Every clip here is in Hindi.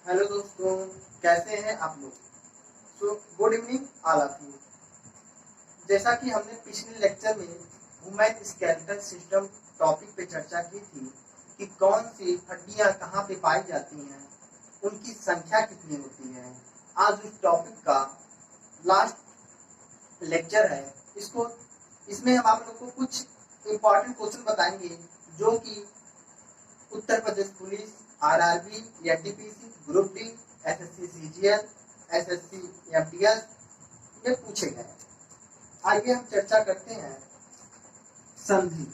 हेलो दोस्तों, कैसे हैं आप लोग। Good evening all of you. जैसा कि हमने पिछले लेक्चर में ह्यूमन स्केलेटल सिस्टम टॉपिक पे चर्चा की थी कि कौन सी हड्डियां कहाँ पे पाई जाती हैं, उनकी संख्या कितनी होती है। आज उस टॉपिक का लास्ट लेक्चर है। इसमें हम आप लोग को कुछ इम्पोर्टेंट क्वेश्चन बताएंगे जो कि Uttar Pradesh police, RRB, NTPC, group D, SSC CGL, SSC MTS में पूछे गए। आइए हम चर्चा करते हैं संधि।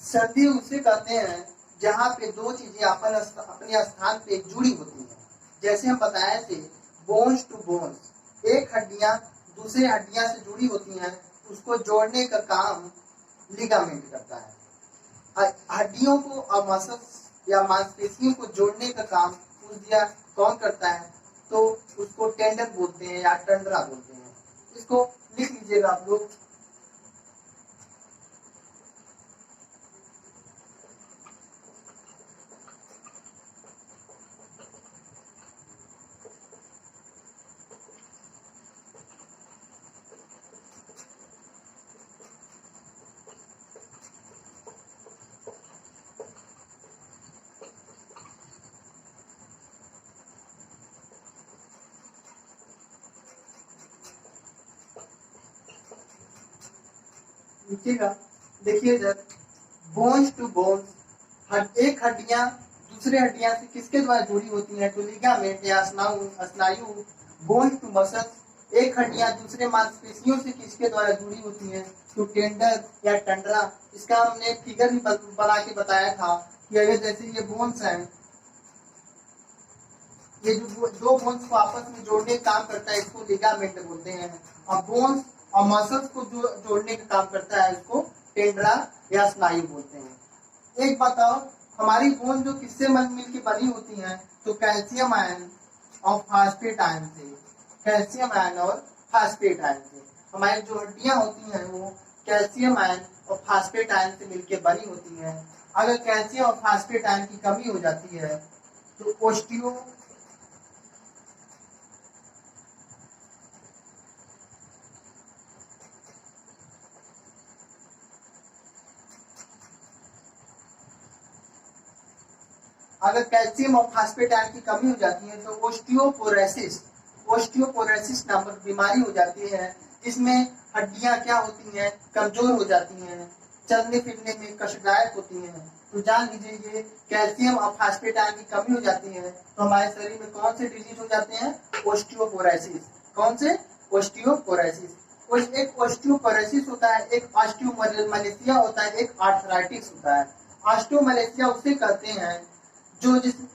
संधि उसे कहते हैं जहां पे दो चीजें अपने स्थान पे जुड़ी होती हैं। जैसे हम बताए थे, बोन्स टू बोन्स, एक हड्डियां दूसरे हड्डियां से जुड़ी होती हैं, उसको जोड़ने का काम लिगामेंट करता है। हड्डियों को और मसल्स या मांसपेशियों को जोड़ने का काम कौन करता है, तो उसको टेंडन बोलते हैं या टंडरा बोलते हैं। इसको लिख लीजिएगा आप लोग। लिखिएगा, देखिए इधर, बोन्स टू बोन्स, एक हड्डियां दूसरे हड्डियां से किसके द्वारा जुड़ी होती हैं, तो लिगामेंट या स्नायु। बोन टू मसल्स, एक हड्डियां दूसरे मांसपेशियों से किसके द्वारा जुड़ी होती हैं, तो टेंडर या टंडरा। इसका हमने फिगर भी बना के बताया था कि अगर जैसे ये बोन्स हैं, ये जो दो बोन्स को आपस में जोड़ने का काम करता है, इसको लिगामेंट बोलते हैं। और बोन्स और मसल्स को जोड़ने का काम करता है, इसको टेंडरा या स्नायु बोलते हैं। एक बताओ, हमारी बोन जो किससे मिलकर बनी होती हैं, तो कैल्शियम आयन और फास्फेट आयन से। कैल्शियम आयन और फास्फेट आयन से हमारी जो हड्डियां होती हैं वो कैल्शियम आयन और फास्फेट आयन से मिलकर बनी होती हैं। अगर कैल्शियम और फास्फेट आयन की कमी हो जाती है तो ओस्टियो अगर कैल्शियम और फास्फेट आयन की कमी हो जाती है तो ओस्टियोपोरोसिस नामक बीमारी हो जाती है, जिसमें हड्डियां क्या होती हैं, कमजोर हो जाती हैं, चलने फिरने में कष्टदायक होती हैं। तो जान लीजिए, ये कैल्शियम और फास्फेट आयन की कमी हो जाती है तो हमारे शरीर में कौन से डिजीज हो जाते हैं, ओस्टियोपोरोसिस। कौन से? ओस्टियोपोरोसिस। एक ओस्टियोपोरोसिस होता है, एक ऑस्टियोमलेशिया होता है, एक आर्थराइटिस होता है। ऑस्टियोमलेशिया उसे कहते हैं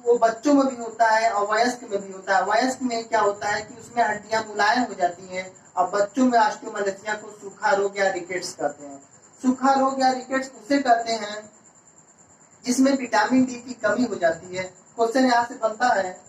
वो बच्चों में भी होता है और वयस्क में भी होता है। वयस्क में क्या होता है कि उसमें हड्डियां मुलायम हो जाती हैं, और बच्चों में ऑस्टियोमलेशिया को सूखा रोग या रिकेट्स कहते हैं। सूखा रोग या रिकेट्स उसे कहते हैं जिसमें विटामिन डी की कमी हो जाती है। क्वेश्चन यहाँ से बनता है,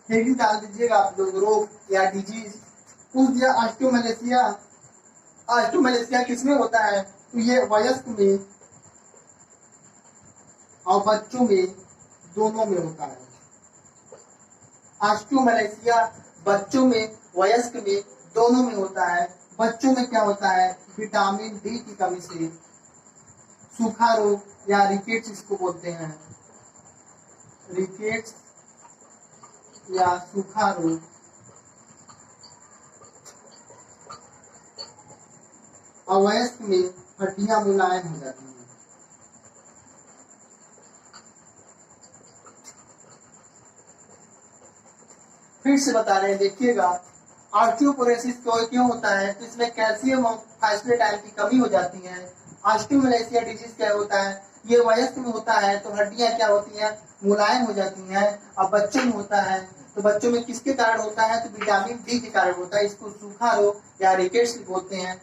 हेडिंग डाल दीजिएगा आप लोग, रोग या डिजीज। पूछ दिया ऑस्टियोमलेशिया। ऑस्टियोमलेशिया किसमें होता है, तो ये वयस्क में और बच्चों में दोनों में होता है। ऑस्टियोमलेशिया बच्चों में वयस्क में दोनों में होता है। बच्चों में क्या होता है, विटामिन डी की कमी से सूखा रोग या रिकेट्स इसको बोलते हैं, रिकेट्स या सूखा रोग। और वयस्क में हड्डियां मुलायम हो जाती हैं। फिर से बता रहे हैं, देखिएगा, ऑस्टियोपोरोसिस क्यों होता है, तो इसमें कैल्शियम और फास्फेट आयन की कमी हो जाती है। ऑस्टियोमैलेशिया डिजीज क्या होता है, ये वयस्क में होता है तो हड्डियां क्या होती हैं, मुलायम हो जाती हैं। अब बच्चों में होता है तो बच्चों में किसके कारण होता है, तो विटामिन डी के कारण होता है। इसको सूखा रोग या रिकेट्स बोलते हैं।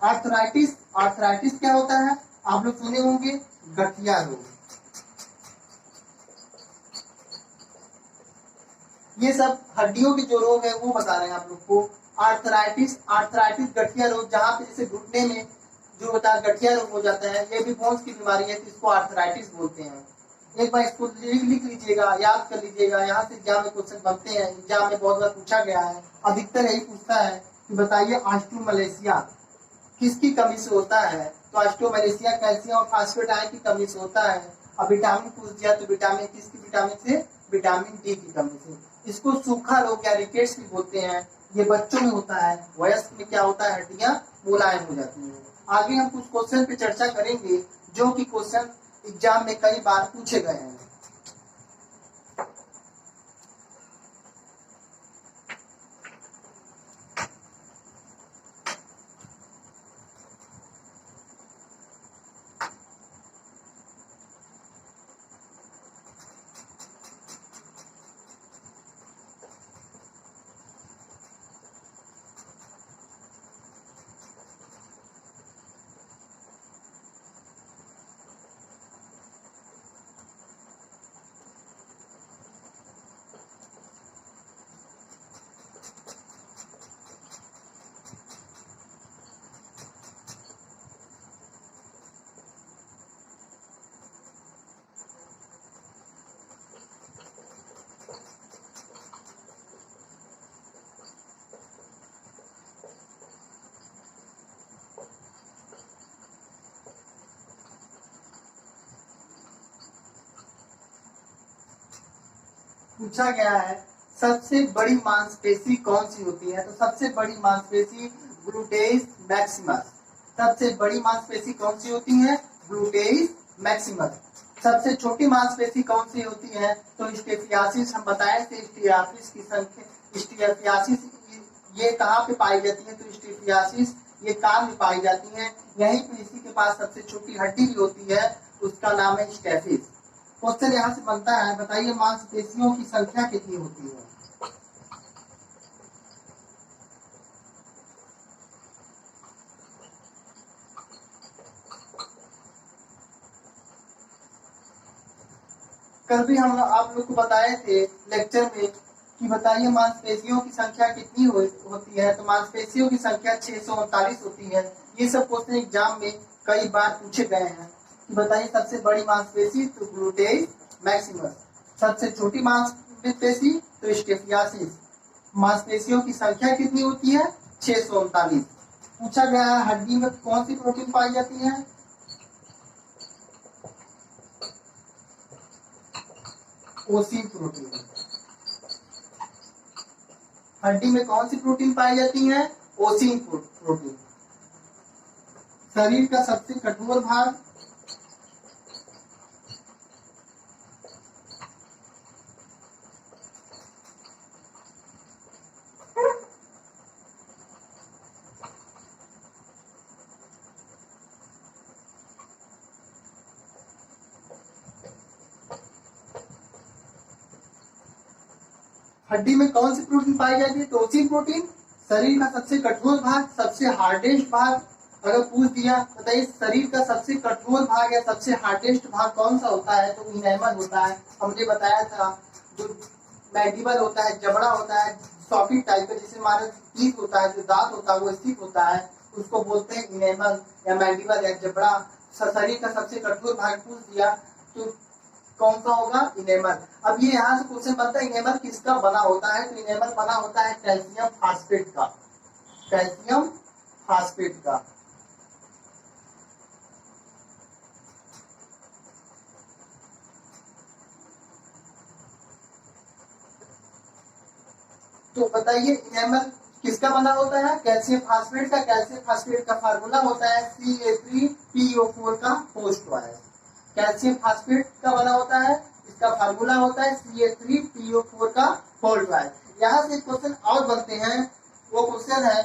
आर्थराइटिस, आर्थराइटिस क्या होता है, आप लोग सुने होंगे, गठिया रोग। ये सब हड्डियों के जो रोग है वो बता रहे हैं आप लोग को। आर्थराइटिस, आर्थराइटिस गठिया रोग, जहाँ पे जैसे घुटने में जो होता है गठिया रोग हो जाता है, ये भी बोन्स की बीमारी है तो इसको आर्थराइटिस बोलते हैं। एक बार इसको लिख लीजिएगा, याद कर लीजिएगा, यहाँ से एग्जाम में क्वेश्चन बनते हैं, एग्जाम में बहुत बार पूछा गया है, अधिकतर यही पूछता है कि बताइए ऑस्टियोमैलेशिया किसकी कमी से होता है, तो ऑस्टियोमैलेशिया कैल्शियम और फास्फेट आयन की कमी से होता है। अब विटामिन पूछ दिया तो विटामिन किसकी विटामिन से, विटामिन डी की कमी से। इसको सूखा रोग या रिकेट्स भी बोलते हैं। ये बच्चों में होता है, वयस्क में क्या होता है, हड्डियां मुलायम हो जाती हैं। आगे हम कुछ क्वेश्चन पे चर्चा करेंगे जो कि क्वेश्चन एग्जाम में कई बार पूछे गए हैं। पूछा गया है सबसे बड़ी मांसपेशी कौन सी होती है, तो सबसे बड़ी मांसपेशी ग्लूटेस मैक्सिमस। सबसे बड़ी मांसपेशी कौन सी होती है, ग्लूटेस मैक्सिमस। सबसे छोटी मांसपेशी कौन सी होती है, तो स्टेफियासिस। हम बताए थे स्टेफियासिस की संख्या, स्टेफियासिस ये कहाँ पे पाई जाती है, तो स्टेफियासिस ये कान में पाई जाती है। यहीं पे इसी के पास सबसे छोटी हड्डी भी होती है, उसका नाम है स्टेफिस। क्वेश्चन यहाँ से बनता है, बताइए मांसपेशियों की संख्या कितनी होती है। कल भी हम आप लोग को बताए थे लेक्चर में कि बताइए मांसपेशियों की संख्या कितनी होती है, तो मांसपेशियों की संख्या 639 होती है। ये सब क्वेश्चन एग्जाम में कई बार पूछे गए हैं कि बताइए सबसे बड़ी मांसपेशी, तो ग्लूटेस मैक्सिमस। सबसे छोटी मांसपेशी तो स्टेफियासिस। मांसपेशियों की संख्या कितनी होती है, 639। पूछा गया है हड्डी में कौन सी प्रोटीन पाई जाती है, ओसिन प्रोटीन। हड्डी में कौन सी प्रोटीन पाई जाती है, ओसिन प्रोटीन। शरीर का सबसे कठोर भाग, हड्डी में कौन सी प्रोटीन पाई जाती है, तो ओसिन प्रोटीन। शरीर का सबसे कठोर भाग, सबसे हार्डेस्ट भाग, अगर पूछ दिया बताइए शरीर का सबसे कठोर भाग या सबसे हार्डेस्ट भाग कौन सा होता है, तो इनेमल होता है। हमने बताया था जो मैंडिबल होता है, जबड़ा होता है सॉकेट टाइप का, जिसे हमारा टीथ होता है, जो दांत होता है वो स्थित होता है, उसको बोलते हैं इनेमल या मैंडिबल या जबड़ा। शरीर का सबसे कठोर भाग पूछ दिया तो कौन सा होगा, इनेमल। अब ये यहाँ से क्वेश्चन बनता है इनेमल किसका बना होता है, तो इनेमल बना होता है कैल्शियम फास्फेट का, कैल्शियम फास्फेट का। तो बताइए इनेमल किसका बना होता है, कैल्शियम फास्फेट का। कैल्शियम फास्फेट का फार्मूला होता है CA3PO4 का पोस्ट वायर। कैल्शियम फास्फेट का बना होता है, इसका फार्मूला होता है CA3PO4 का फोल्ड वायर। यहाँ से क्वेश्चन और बनते हैं, वो क्वेश्चन है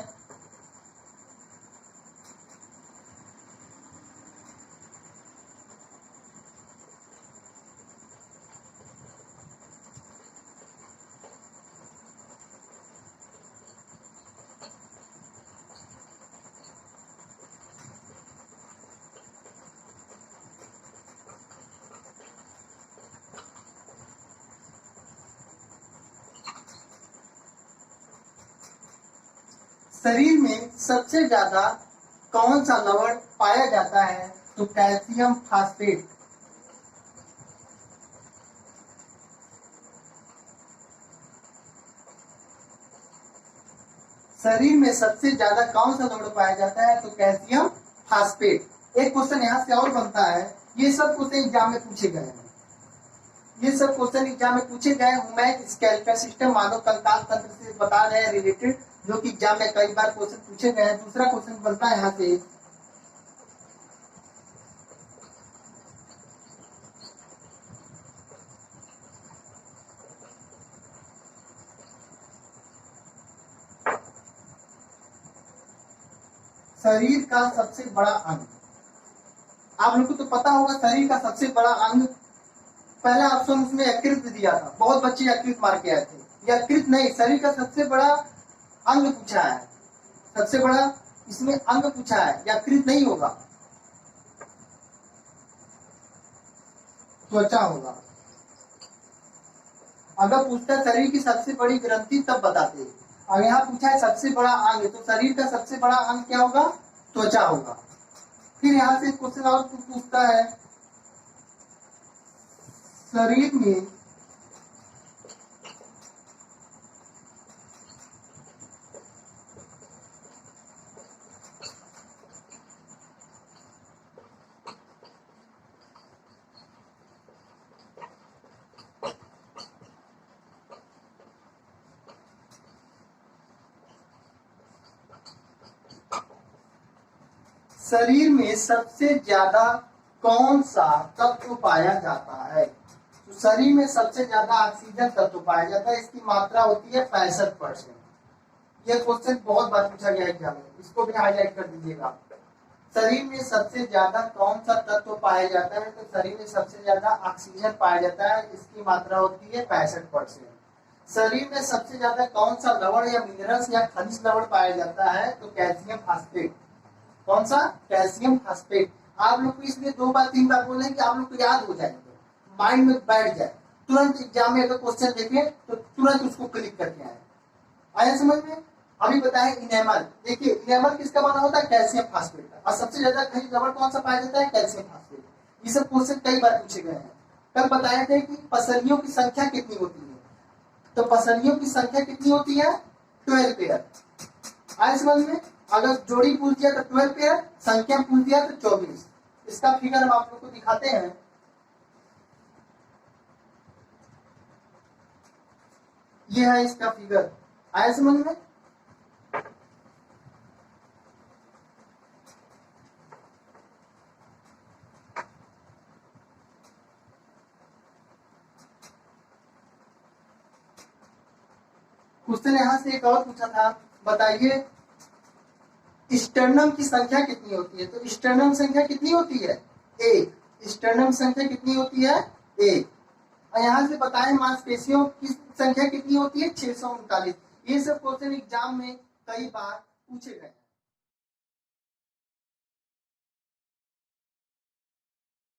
शरीर में सबसे ज्यादा कौन सा लवण पाया जाता है? तो कैल्शियम फास्फेट। शरीर में सबसे ज्यादा कौन सा लवण पाया जाता है? तो कैल्शियम फास्फेट। एक क्वेश्चन यहाँ से और बनता है, ये सब क्वेश्चन एग्जाम में पूछे गए हैं, ये सब क्वेश्चन एग्जाम में पूछे गए हैं। मैं स्केलेटल सिस्टम मानव कंकाल तंत्र से बता रहे हैं रिलेटेड, जो कि एग्जाम में कई बार क्वेश्चन पूछे गए हैं। दूसरा क्वेश्चन बनता है यहाँ से, शरीर का सबसे बड़ा अंग। आप लोग को तो पता होगा शरीर का सबसे बड़ा अंग, पहला ऑप्शन उसमें यकृत दिया था, बहुत बच्चे यकृत मार के आए थे। यकृत नहीं, शरीर का सबसे बड़ा अंग पूछा है, सबसे बड़ा इसमें अंग पूछा है, यकृत नहीं होगा, त्वचा होगा। अगर पूछता शरीर की सबसे बड़ी ग्रंथि तब बताते, और यहाँ पूछा है सबसे बड़ा अंग, तो शरीर का सबसे बड़ा अंग क्या होगा? त्वचा होगा। फिर यहाँ से क्वेश्चन और पूछता है, शरीर में शरीर में सबसे ज्यादा कौन सा तत्व पाया जाता है? तो शरीर में सबसे ज्यादा ऑक्सीजन तत्व पाया जाता है, इसकी मात्रा होती है 65%। यह क्वेश्चन बहुत बार पूछा गया एग्जाम में, इसको भी हाईलाइट कर दीजिएगा। शरीर में सबसे ज्यादा कौन सा तत्व पाया जाता है? तो शरीर में सबसे ज्यादा ऑक्सीजन पाया जाता है, इसकी मात्रा होती है 65%। शरीर में सबसे ज्यादा कौन सा लवण या मिनरल्स या खनिज लवण पाया जाता है? तो कैल्शियम फास्फेट। कौन सा? Calcium phosphate. आप लोग को इसलिए 2 बार 3 बार बोले कि आप लोग को याद हो जाएगा, माइंड में बैठ जाए, तुरंत एग्जाम में अगर क्वेश्चन देखें तो तुरंत उसको क्लिक करके आए। आया समझ में? अभी बताएं इनेमल। देखिए इनेमल किसका बना होता है? कैल्शियम फास्फेट का। और सबसे ज्यादा खनिज लवण कौन सा पाया जाता है? Calcium phosphate. ये सब क्वेश्चन कई बार पूछे गए हैं। कल बताए थे कि पसलियों की संख्या कितनी होती है? तो पसलियों की संख्या कितनी होती है? 12 पेयर। आया समझ में? अगर जोड़ी पूछ दिया तो 12 पेयर, संख्या पूछ दिया तो 24। इसका फिगर हम आप लोग को दिखाते हैं। ये है इसका फिगर। आया समझ में? क्वेश्चन यहां से एक और पूछा था, बताइए स्टर्नम की संख्या कितनी होती है? तो स्टर्नम संख्या कितनी होती है? 1। स्टर्नम संख्या कितनी होती है? 1। और यहाँ से बताएं मांसपेशियों की संख्या कितनी होती है? 639। ये सब क्वेश्चन एग्जाम में कई बार पूछे गए।